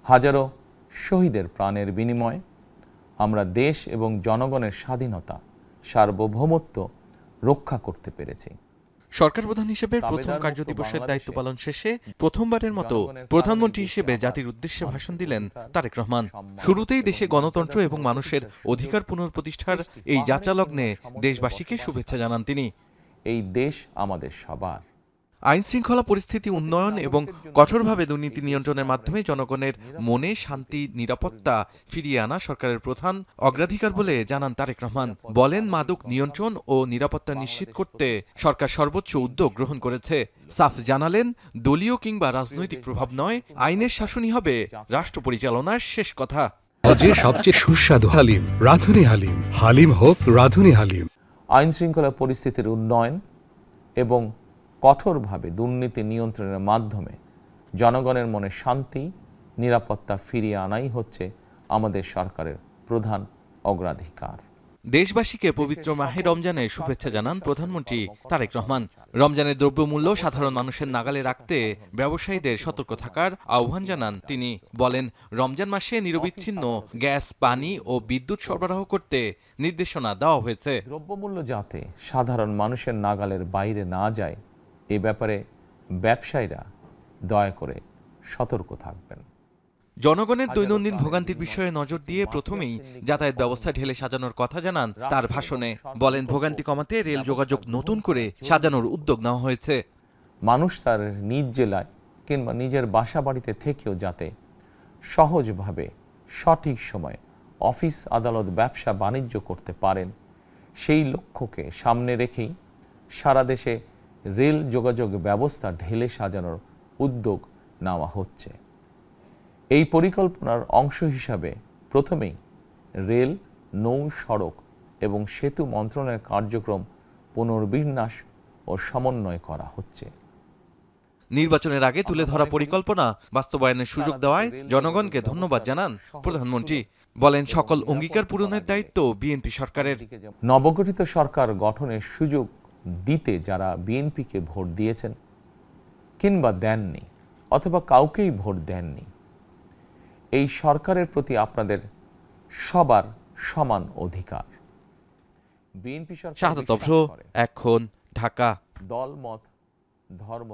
হাজারো শহীদের প্রাণের বিনিময়ে আমরা দেশ এবং জনগণের স্বাধীনতা, সার্বভৌমত্ব রক্ষা করতে পেরেছি। সরকার প্রধান হিসেবে প্রথম কার্যদিবসের দায়িত্ব পালন শেষে প্রথমবারের মতো প্রধানমন্ত্রী হিসেবে জাতির উদ্দেশ্যে ভাষণ দিলেন তারেক রহমান। শুরুতেই দেশে গণতন্ত্র এবং মানুষের অধিকার পুনঃপ্রতিষ্ঠার এই যাত্রালগ্নে দেশবাসীকে শুভেচ্ছা জানান তিনি। এই দেশ আমাদের সবার। আইন শৃঙ্খলা পরিস্থিতি উন্নয়ন এবং কঠোরভাবে দুর্নীতি নিয়ন্ত্রণের মাধ্যমে জনগণের মনে শান্তি, নিরাপত্তা ফিরিয়ে আনা সরকারের প্রধান অগ্রাধিকার বলে জানান তারেক রহমান। বলেন, মাদক নিয়ন্ত্রণ ও নিরাপত্তা নিশ্চিত করতে সরকার সর্বোচ্চ উদ্যোগ গ্রহণ করেছে। সাফ জানালেন, দলীয় কিংবা রাজনৈতিক প্রভাব নয়, আইনের শাসনই হবে রাষ্ট্র পরিচালনার শেষ কথা। সবচেয়ে সুস্বাদু হালিম, রাঁধুনি হালিম। হালিম হোক রাঁধুনি হালিম। আইন শৃঙ্খলা পরিস্থিতির উন্নয়ন এবং কঠোরভাবে দুর্নীতি নিয়ন্ত্রণের মাধ্যমে জনগণের মনে শান্তি, নিরাপত্তা ফিরিয়ে আনাই হচ্ছে আমাদের সরকারের প্রধান অগ্রাধিকার। দেশবাসীকে পবিত্র মাহে রমজানের শুভেচ্ছা জানান প্রধানমন্ত্রী তারেক রহমান। রমজানের দ্রব্যমূল্য সাধারণ মানুষের নাগালে রাখতে ব্যবসায়ীদের সতর্ক থাকার আহ্বান জানান তিনি। বলেন, রমজান মাসে নিরবিচ্ছিন্ন গ্যাস, পানি ও বিদ্যুৎ সরবরাহ করতে নির্দেশনা দেওয়া হয়েছে। দ্রব্যমূল্য যাতে সাধারণ মানুষের নাগালের বাইরে না যায়, এ ব্যাপারে ব্যবসায়ীরা দয়া করে সতর্ক থাকবেন। জনগণের দৈনন্দিন ভোগান্তির বিষয়ে নজর দিয়ে প্রথমেই যাতায়াত ব্যবস্থা ঢেলে সাজানোর কথা জানান তার ভাষণে। বলেন, ভোগান্তি কমাতে রেল যোগাযোগ নতুন করে সাজানোর উদ্যোগ নেওয়া হয়েছে। মানুষ তার নিজ জেলায় কিংবা নিজের বাসা বাড়িতে থেকেও যাতে সহজভাবে সঠিক সময়ে অফিস, আদালত, ব্যবসা বাণিজ্য করতে পারেন, সেই লক্ষ্যকে সামনে রেখেই সারা দেশে রেল যোগাযোগ ব্যবস্থা ঢেলে সাজানোর উদ্যোগ নেওয়া হচ্ছে। এই পরিকল্পনার অংশ হিসাবে প্রথমেই রেল, নৌ, সড়ক এবং সেতু মন্ত্রণালয়ের কার্যক্রম পুনর্বিন্যাস ও সমন্বয় করা হচ্ছে। নির্বাচনের আগে তুলে ধরা পরিকল্পনা বাস্তবায়নের সুযোগ দেওয়ায় জনগণকে ধন্যবাদ জানান প্রধানমন্ত্রী। বলেন, সকল অঙ্গীকার পূরণের দায়িত্ব বিএনপি সরকারের। নবগঠিত সরকার গঠনের সুযোগ দিতে যারা বিএনপিকে ভোট দিয়েছেন কিংবা দেননি অথবা কাউকেই ভোট দেননি, এই সরকারের প্রতি আপনাদের সবার সমান অধিকার। বিএনপি সরকার শাহাদাত অভ্র, এখন, ঢাকা। দল, মত, ধর্ম